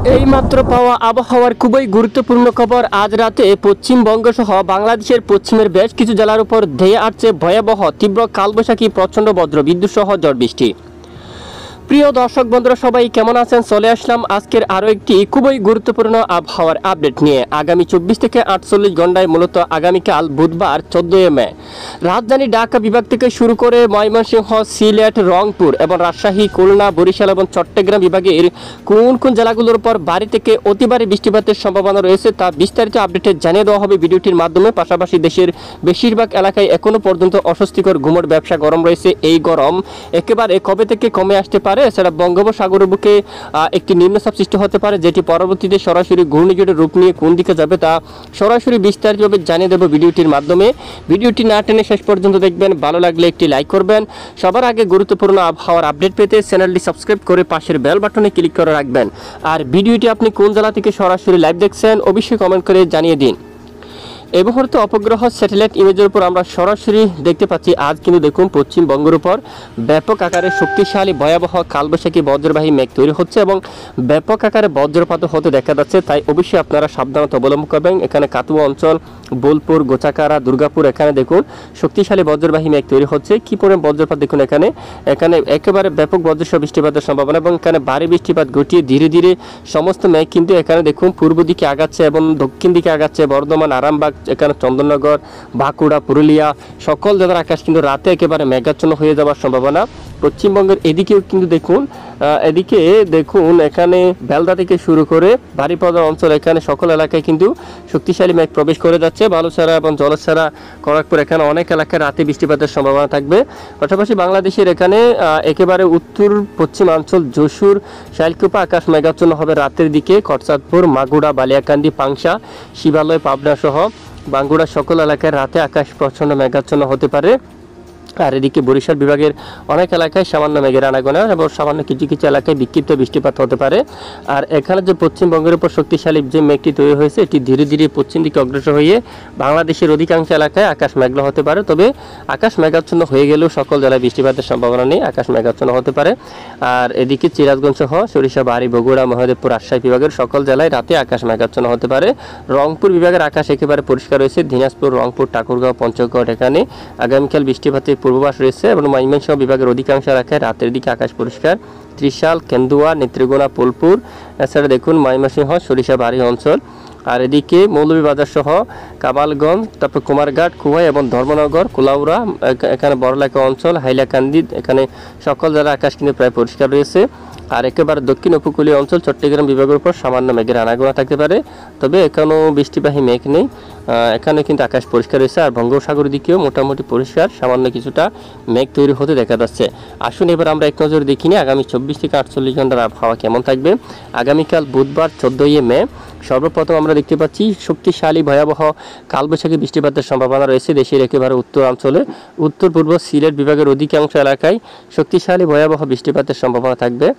এইমাত্র পাওয়া আবহাওয়ার খুবই গুরুত্বপূর্ণ খবর। আজ রাতে পশ্চিমবঙ্গ সহ বাংলাদেশের পশ্চিমের বেশ কিছু জেলার উপর ধেয়ে আসছে ভয়াবহ তীব্র কালবৈশাখী, প্রচণ্ড বজ্র বিদ্যুৎ সহ ঝড় বৃষ্টি। প্রিয় দর্শক বন্ধুরা, সবাই কেমন আছেন? চলে আসলাম আজকের আরও একটি খুবই গুরুত্বপূর্ণ আবহাওয়ার আপডেট নিয়ে। আগামী 24 থেকে 48 ঘন্টায় মূলত আগামীকাল বুধবার 14 মে রাজধানী ঢাকা বিভাগ থেকে শুরু করে ময়মনসিংহ, সিলেট, রংপুর এবং রাজশাহী, খুলনা, বরিশাল এবং চট্টগ্রাম বিভাগের কোন কোন জেলাগুলোর উপর ভারী থেকে অতি ভারী বৃষ্টিপাতের সম্ভাবনা রয়েছে তা বিস্তারিত আপডেটে জানিয়ে দেওয়া হবে ভিডিওটির মাধ্যমে। পাশাপাশি দেশের বেশিরভাগ এলাকায় এখনও পর্যন্ত অস্বস্তিকর গুমট ব্যবসা গরম রয়েছে। এই গরম একেবারে কবে থেকে কমে আসতে পারে? এছাড়া বঙ্গোপসাগরের বুকে একটি নিম্নচাপ সৃষ্টি হতে পারে, যেটি পরবর্তীতে সরাসরি ঘূর্ণিঝড়ের রূপ নিয়ে কোন দিকে যাবে তা সরাসরি বিস্তারিতভাবে জানিয়ে দেব ভিডিওটির মাধ্যমে। ভিডিওটি না টেনে শেষ পর্যন্ত দেখবেন। ভালো লাগলে একটি লাইক করবেন। সবার আগে গুরুত্বপূর্ণ আবহাওয়ার আপডেট পেতে চ্যানেলটি সাবস্ক্রাইব করে পাশের বেল বাটনে ক্লিক করে রাখবেন। আর ভিডিওটি আপনি কোন জেলা থেকে সরাসরি লাইভ দেখছেন অবশ্যই কমেন্ট করে জানিয়ে দিন। এই মুহূর্তে অপগ্রহ স্যাটেলাইট ইমেজের উপর আমরা সরাসরি দেখতে পাচ্ছি আজ কিন্তু দেখুন পশ্চিমবঙ্গের উপর ব্যাপক আকারে শক্তিশালী ভয়াবহ কালবৈশাখী বজ্রবাহী মেঘ তৈরি হচ্ছে এবং ব্যাপক আকারে বজ্রপাত হতে দেখা যাচ্ছে। তাই অবশ্যই আপনারা সাবধানতা অবলম্বন করবেন। এখানে কাতুয়া অঞ্চল, বোলপুর, গোচাকারা, দুর্গাপুর, এখানে দেখুন শক্তিশালী বজ্রবাহী মেঘ তৈরি হচ্ছে। কি পরিমাণ বজ্রপাত দেখুন, এখানে একেবারে ব্যাপক বজ্রসহ বৃষ্টিপাতের সম্ভাবনা এবং এখানে ভারী বৃষ্টিপাত ঘটিয়ে ধীরে ধীরে সমস্ত মেঘ কিন্তু এখানে দেখুন পূর্ব দিকে আগাচ্ছে এবং দক্ষিণ দিকে আগাচ্ছে। বর্ধমান, আরামবাগ, এখানে চন্দননগর, বাঁকুড়া, পুরুলিয়া সকল জায়গার আকাশ কিন্তু রাতে একেবারে মেঘাচ্ছন্ন হয়ে যাওয়ার সম্ভাবনা। পশ্চিমবঙ্গের এদিকেও কিন্তু দেখুন এখানে বেলদা থেকে শুরু করে বাড়িপাড়া অঞ্চল, এখানে সকল এলাকায় কিন্তু শক্তিশালী মেঘ প্রবেশ করে যাচ্ছে। বালুছড়া এবং জলছড়া, খড়গপুর, এখানে অনেক এলাকায় রাতে বৃষ্টিপাতের সম্ভাবনা থাকবে। পাশাপাশি বাংলাদেশের এখানে একেবারে উত্তর পশ্চিমাঞ্চল, যশোর, শাইলকুপা আকাশ মেঘাচ্ছন্ন হবে রাতের দিকে। কটচাঁদপুর, মাগুড়া, বালিয়াকান্দি, পাংশা, শিবালয়, পাবনা সহ বাঁকুড়ার সকল এলাকায় রাতে আকাশ প্রচণ্ড মেঘাচ্ছন্ন হতে পারে। আর এদিকে বরিশাল বিভাগের অনেক এলাকায় সামান্য মেঘের আনাগোনা এবং সামান্য কিছু কিছু এলাকায় বিক্ষিপ্ত বৃষ্টিপাত হতে পারে। আর এখানে যে পশ্চিমবঙ্গের উপর শক্তিশালী যে মেঘটি তৈরি হয়েছে এটি ধীরে ধীরে পশ্চিম দিকে অগ্রসর হয়ে বাংলাদেশের অধিকাংশ এলাকায় আকাশ মেঘলা হতে পারে। তবে আকাশ মেঘাচ্ছন্ন হয়ে গেলেও সকল জেলায় বৃষ্টিপাতের সম্ভাবনা নেই, আকাশ মেঘাচ্ছন্ন হতে পারে। আর এদিকে সিরাজগঞ্জ সহ সরিষাবাড়ি, বগুড়া, মহদেবপুর, রাজশাহী বিভাগের সকল জেলায় রাতে আকাশ মেঘাচ্ছন্ন হতে পারে। রংপুর বিভাগের আকাশ একেবারে পরিষ্কার রয়েছে। দিনাজপুর, রংপুর, ঠাকুরগাঁও, পঞ্চগড়, এখানে আগামীকাল বৃষ্টিপাতের পূর্বাভাস রয়েছে এবং ময়মনসিংহ বিভাগের অধিকাংশ এলাকায় রাতের দিকে আকাশ পরিষ্কার। ত্রিশাল, কেন্দুয়া, নেত্রকোনা, ফুলপুর, এছাড়া দেখুন ময়মনসিংহ, সরিষাবাড়ি অঞ্চল। আর এদিকে মৌলভীবাজার সহ কামালগঞ্জ, তারপর কুমারঘাট, খুয়াই এবং ধর্মনগর, কুলাউড়া, এখানে বড়লেখা অঞ্চল, হাইলাকান্দি, এখানে সকল জেলার আকাশ কিন্তু প্রায় পরিষ্কার রয়েছে। আর একেবারে দক্ষিণ উপকূলীয় অঞ্চল চট্টগ্রাম বিভাগের উপর সামান্য মেঘের আনাগোনা থাকতে পারে, তবে এখানেও বৃষ্টিবাহী মেঘ নেই, এখানে কিন্তু আকাশ পরিষ্কার রয়েছে। আর বঙ্গোপসাগরের দিকেও মোটামুটি পরিষ্কার, সামান্য কিছুটা মেঘ তৈরি হতে দেখা যাচ্ছে। আসুন এবার আমরা এক নজর দেখিনি আগামী 24 থেকে 48 ঘন্টার আবহাওয়া কেমন থাকবে। আগামীকাল বুধবার 14 মে সর্বপ্রথম আমরা দেখতে পাচ্ছি শক্তিশালী ভয়াবহ কালবৈশাখী বৃষ্টিপাতের সম্ভাবনা রয়েছে দেশের একেবারে উত্তরাঞ্চলে। উত্তর পূর্ব সিলেট বিভাগের অধিকাংশ এলাকায় শক্তিশালী ভয়াবহ বৃষ্টিপাতের সম্ভাবনা থাকবে।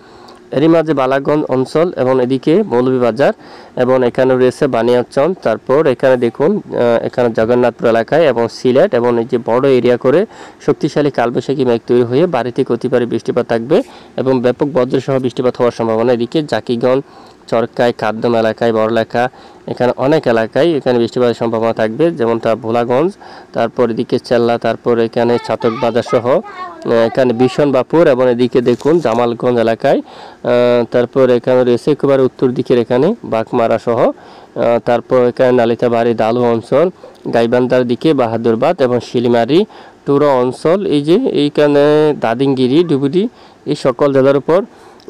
এরই মাঝে বালাগঞ্জ অঞ্চল এবং এদিকে মৌলভীবাজার এবং এখানে রয়েছে বানিয়াচং, তারপর এখানে দেখুন এখানে জগন্নাথপুর এলাকায় এবং সিলেট এবং এই যে বড় এরিয়া করে শক্তিশালী কালবৈশাখী মেঘ তৈরি হয়ে বাড়ি থেকে অতি ভারী বৃষ্টিপাত থাকবে এবং ব্যাপক বজ্রসহ বৃষ্টিপাত হওয়ার সম্ভাবনা। এদিকে জাকিগঞ্জ, চরকায়, কাদ্দম এলাকায়, বড়লেখা, এখানে অনেক এলাকায় এখানে বৃষ্টিপাতের সম্ভাবনা থাকবে, যেমনটা ভোলাগঞ্জ, তারপর এদিকে চেল্লা, তারপর এখানে ছাতক বাজার সহ এখানে বিশনবাপুর এবং এদিকে দেখুন জামালগঞ্জ এলাকায়, তারপর এখানে রয়েছে একেবারে উত্তর দিকের এখানে বাঘমারা সহ, তারপর এখানে নালিতাবাড়ি, দালু অঞ্চল, গাইবান্ধার দিকে বাহাদুরবাদ এবং শিলিমারি, টুরা অঞ্চল, এই যে এইখানে দাদিঙ্গিরি, ডুবুরি, এই সকল জেলার উপর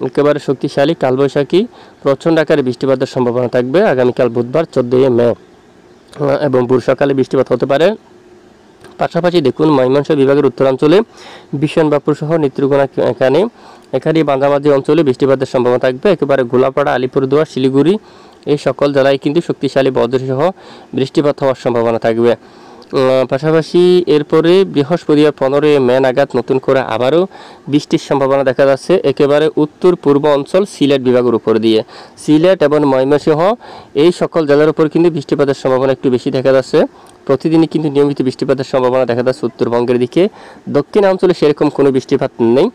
একেবারে শক্তিশালী কালবৈশাখী প্রচণ্ড আকারে বৃষ্টিপাতের সম্ভাবনা থাকবে আগামীকাল বুধবার 14 মে এবং ভোর সকালে বৃষ্টিপাত হতে পারে। পাশাপাশি দেখুন ময়মনসিংহ বিভাগের উত্তরাঞ্চলে বিশনবাপুর সহ নেত্রকোনা, এখানে মাঝামাঝি অঞ্চলে বৃষ্টিপাতের সম্ভাবনা থাকবে। একেবারে গোলাপাড়া, আলিপুরদুয়ার, শিলিগুড়ি এই সকল জেলায় কিন্তু শক্তিশালী বজ্রসহ বৃষ্টিপাত হওয়ার সম্ভাবনা থাকবে। পাশাপাশি এরপরে বৃহস্পতিবার 15 মে নাগাদ নতুন করে আবারও বৃষ্টির সম্ভাবনা দেখা যাচ্ছে একেবারে উত্তর পূর্ব অঞ্চল সিলেট বিভাগের উপর দিয়ে। সিলেট এবং ময়মনসিংহ এই সকল জেলার উপর কিন্তু বৃষ্টিপাতের সম্ভাবনা একটু বেশি দেখা যাচ্ছে। প্রতিদিনই কিন্তু নিয়মিত বৃষ্টিপাতের সম্ভাবনা দেখা যাচ্ছে উত্তরবঙ্গের দিকে। দক্ষিণাঞ্চলে সেরকম কোনো বৃষ্টিপাত নেই।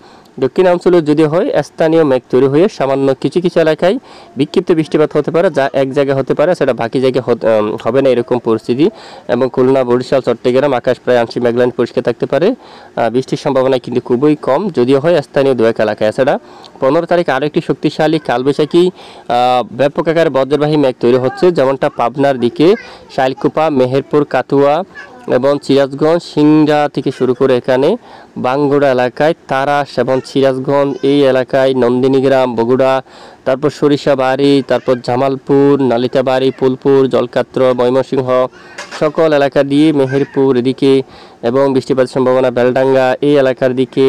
দক্ষিণাঞ্চলে যদি হয় স্থানীয় মেঘ তৈরি হয়ে সামান্য কিছু কিছু এলাকায় বিক্ষিপ্ত বৃষ্টিপাত হতে পারে, যা এক জায়গায় হতে পারে, সেটা বাকি জায়গায় হবে না এরকম পরিস্থিতি। এবং খুলনা, বরিশাল, চট্টগ্রাম আকাশ প্রায় আংশিক মেঘলাইন পরিষ্কার থাকতে পারে। বৃষ্টির সম্ভাবনা কিন্তু খুবই কম, যদিও হয় স্থানীয় দু এক এলাকায়। এছাড়া 15 তারিখ আরও একটি শক্তিশালী কালবৈশাখী ব্যাপক আকারে বজ্রবাহী মেঘ তৈরি হচ্ছে, যেমনটা পাবনার দিকে শাইলকুপা, মেহেরপুর, কাতুয়া এবং সিরাজগঞ্জ, সিংড়া থেকে শুরু করে এখানে বাঙ্গুড়া এলাকায়, তারাস এবং সিরাজগঞ্জ এই এলাকায়, নন্দিনীগ্রাম, বগুড়া, তারপর সরিষাবাড়ি, তারপর জামালপুর, নালিতাবাড়ি, ফুলপুর, জলকাত্র, ময়মনসিংহ সকল এলাকা দিয়ে মেহেরপুর এদিকে এবং বৃষ্টিপাতের সম্ভাবনা বেলডাঙ্গা এই এলাকার দিকে,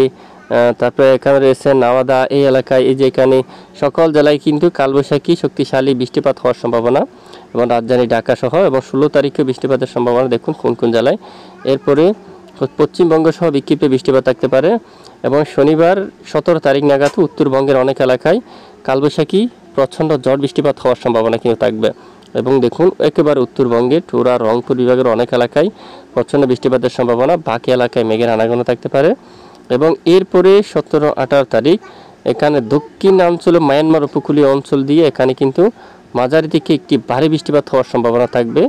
তারপরে এখানে রয়েছে নাওয়াদা এই এলাকায়। এই যে এখানে সকল জেলায় কিন্তু কালবৈশাখী শক্তিশালী বৃষ্টিপাত হওয়ার সম্ভাবনা এবং রাজধানী ঢাকা সহ। এবং 16 তারিখে বৃষ্টিপাতের সম্ভাবনা দেখুন কোন কোন জেলায়। এরপরে পশ্চিমবঙ্গ সহ বিক্ষিপ্ত বৃষ্টিপাত থাকতে পারে এবং শনিবার 17 তারিখ নাগাদ উত্তরবঙ্গের অনেক এলাকায় কালবৈশাখী প্রচণ্ড ঝড় বৃষ্টিপাত হওয়ার সম্ভাবনা কিন্তু থাকবে। এবং দেখুন একেবারে উত্তরবঙ্গে টুরা, রংপুর বিভাগের অনেক এলাকায় প্রচণ্ড বৃষ্টিপাতের সম্ভাবনা, বাকি এলাকায় মেঘের আনাগোনা থাকতে পারে। এবং এরপরে 17-18 তারিখ এখানে দক্ষিণাঞ্চলে মায়ানমার উপকূলীয় অঞ্চল দিয়ে এখানে কিন্তু মাঝারি থেকে একটি ভারী বৃষ্টিপাত হওয়ার সম্ভাবনা থাকবে।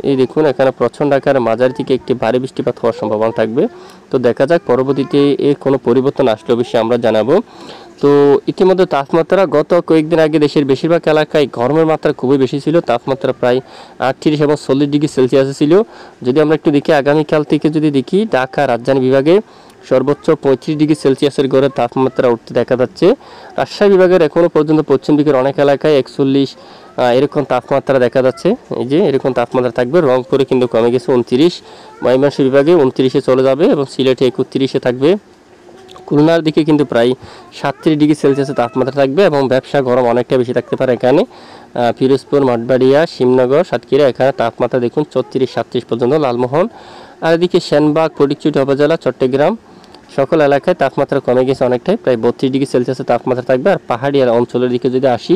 এই দেখুন এখানে প্রচণ্ড আকারে মাঝারি থেকে একটি ভারী বৃষ্টিপাত হওয়ার সম্ভাবনা থাকবে। তো দেখা যাক পরবর্তীতে এর কোনো পরিবর্তন আসলে অবশ্যই আমরা জানাবো। তো ইতিমধ্যে তাপমাত্রা গত কয়েকদিন আগে দেশের বেশিরভাগ এলাকায় গরমের মাত্রা খুবই বেশি ছিল, তাপমাত্রা প্রায় 38 এবং 40 ডিগ্রি সেলসিয়াসে ছিল। যদি আমরা একটু দেখি আগামীকাল থেকে যদি দেখি, ঢাকা রাজধানী বিভাগে সর্বোচ্চ 35 ডিগ্রি সেলসিয়াসের গড়ে তাপমাত্রা উঠতে দেখা যাচ্ছে। রাজশাহী বিভাগের এখনও পর্যন্ত পশ্চিম দিকের অনেক এলাকায় 41 এরকম তাপমাত্রা দেখা যাচ্ছে। এই যে এরকম তাপমাত্রা থাকবে। রংপুরে কিন্তু কমে গেছে 29, ময়মনসিংহ বিভাগে 29-এ চলে যাবে এবং সিলেটে 31-এ থাকবে। খুলনার দিকে কিন্তু প্রায় 37 ডিগ্রি সেলসিয়াসের তাপমাত্রা থাকবে এবং ব্যবসা গরম অনেকটা বেশি থাকতে পারে এখানে। পিরোজপুর, মঠবাড়িয়া, শিবনগর, সাতক্ষীরা এখানে তাপমাত্রা দেখুন 34-37 পর্যন্ত। লালমোহন আর এদিকে সেনবাগ, ফটিকছড়ি উপজেলা, চট্টগ্রাম সকল এলাকায় তাপমাত্রা কমে গেছে অনেকটাই, প্রায় 32 ডিগ্রি সেলসিয়াসের তাপমাত্রা থাকবে। আর পাহাড়ি অঞ্চলের দিকে যদি আসি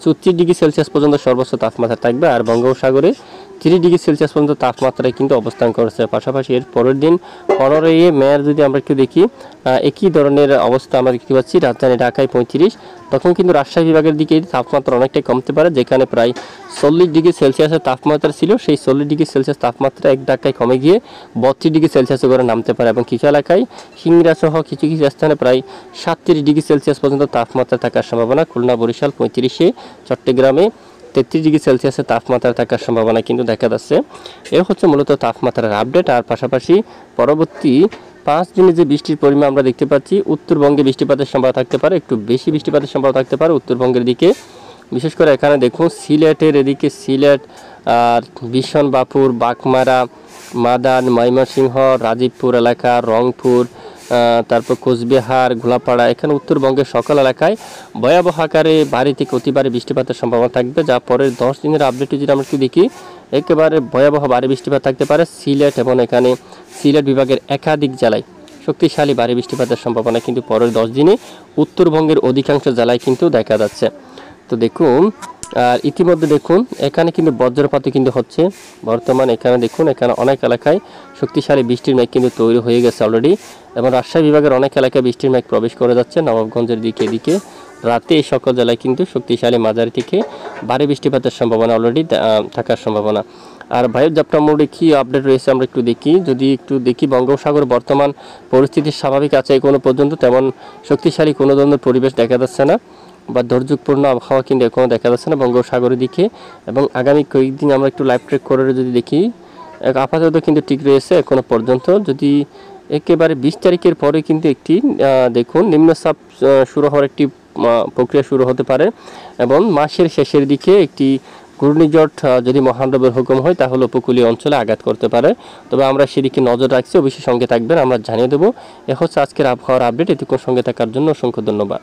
34 ডিগ্রি সেলসিয়াস পর্যন্ত সর্বোচ্চ তাপমাত্রা থাকবে। আর বঙ্গোপসাগরে 30 ডিগ্রি সেলসিয়াস পর্যন্ত তাপমাত্রায় কিন্তু অবস্থান করছে। পাশাপাশি এর পরের দিন 15 মে যদি আমরা একটু দেখি, একই ধরনের অবস্থা আমরা দেখতে পাচ্ছি। রাজধানী ঢাকায় 35, তখন কিন্তু রাজশাহী বিভাগের দিকে তাপমাত্রা অনেকটাই কমতে পারে, যেখানে প্রায় 40 ডিগ্রি সেলসিয়াসের তাপমাত্রা ছিল, সেই 40 ডিগ্রি সেলসিয়াস তাপমাত্রা এক ধাক্কায় কমে গিয়ে 32 ডিগ্রি সেলসিয়াসে করে নামতে পারে। এবং কিছু এলাকায় সিংড়া সহ কিছু কিছু স্থানে প্রায় 37 ডিগ্রি সেলসিয়াস পর্যন্ত তাপমাত্রা থাকার সম্ভাবনা। খুলনা, বরিশাল 35-এ, চট্টগ্রামে 33 ডিগ্রি সেলসিয়াসের তাপমাত্রা থাকার সম্ভাবনা কিন্তু দেখা যাচ্ছে। এ হচ্ছে মূলত তাপমাত্রার আপডেট। আর পাশাপাশি পরবর্তী 5 দিনে যে বৃষ্টির পরিমাণ আমরা দেখতে পাচ্ছি, উত্তরবঙ্গে বৃষ্টিপাতের সম্ভাবনা থাকতে পারে, একটু বেশি বৃষ্টিপাতের সম্ভাবনা থাকতে পারে উত্তরবঙ্গের দিকে। বিশেষ করে এখানে দেখুন সিলেটের এদিকে, সিলেট আর বিশনবাপুর, বাঘমারা, মাদান, ময়মনসিংহ, রাজীবপুর এলাকা, রংপুর, তারপর কোচবিহার, গোলাপাড়া, এখানে উত্তরবঙ্গের সকল এলাকায় ভয়াবহ আকারে ভারী থেকে অতি ভারী বৃষ্টিপাতের সম্ভাবনা থাকবে। যা পরের 10 দিনের আপডেটে যদি আমরা একটু দেখি, একেবারে ভয়াবহ ভারী বৃষ্টিপাত থাকতে পারে সিলেট এবং এখানে সিলেট বিভাগের একাধিক জেলায় শক্তিশালী ভারী বৃষ্টিপাতের সম্ভাবনা কিন্তু পরের 10 দিনে উত্তরবঙ্গের অধিকাংশ জেলায় কিন্তু দেখা যাচ্ছে। তো দেখুন, আর ইতিমধ্যে দেখুন এখানে কিন্তু বজ্রপাতও কিন্তু হচ্ছে বর্তমান। এখানে দেখুন এখানে অনেক এলাকায় শক্তিশালী বৃষ্টির মেঘ কিন্তু তৈরি হয়ে গেছে অলরেডি, এবং রাজশাহী বিভাগের অনেক এলাকায় বৃষ্টির মেঘ প্রবেশ করে যাচ্ছে নবাবগঞ্জের দিকে। এদিকে রাতে এই সকল জেলায় কিন্তু শক্তিশালী মাঝারি থেকে ভারী বৃষ্টিপাতের সম্ভাবনা অলরেডি থাকার সম্ভাবনা। আর বায়ুর ঝাপটা মোডে কী আপডেট রয়েছে আমরা একটু দেখি। যদি একটু দেখি, বঙ্গোপসাগর বর্তমান পরিস্থিতি স্বাভাবিক আছে এখনো পর্যন্ত, তেমন শক্তিশালী কোনো ধরনের পরিবেশ দেখা যাচ্ছে না বা দুর্যোগপূর্ণ আবহাওয়া কিন্তু এখনও দেখা যাচ্ছে না বঙ্গোপসাগরের দিকে। এবং আগামী কয়েকদিন আমরা একটু লাইভ ট্রেক করে যদি দেখি, আপাতত কিন্তু ঠিক রয়েছে এখনো পর্যন্ত। যদি একেবারে 20 তারিখের পরে কিন্তু একটি দেখুন নিম্নচাপ শুরু হওয়ার একটি প্রক্রিয়া শুরু হতে পারে, এবং মাসের শেষের দিকে একটি ঘূর্ণিঝড় যদি মহানবীর হুকুম হয় তাহলে উপকূলীয় অঞ্চলে আঘাত করতে পারে। তবে আমরা সেদিকে নজর রাখছি, অবশ্যই সঙ্গে থাকবেন, আমরা জানিয়ে দেবো। এ হচ্ছে আজকের আবহাওয়ার আপডেট। এতক্ষণ সঙ্গে থাকার জন্য অসংখ্য ধন্যবাদ।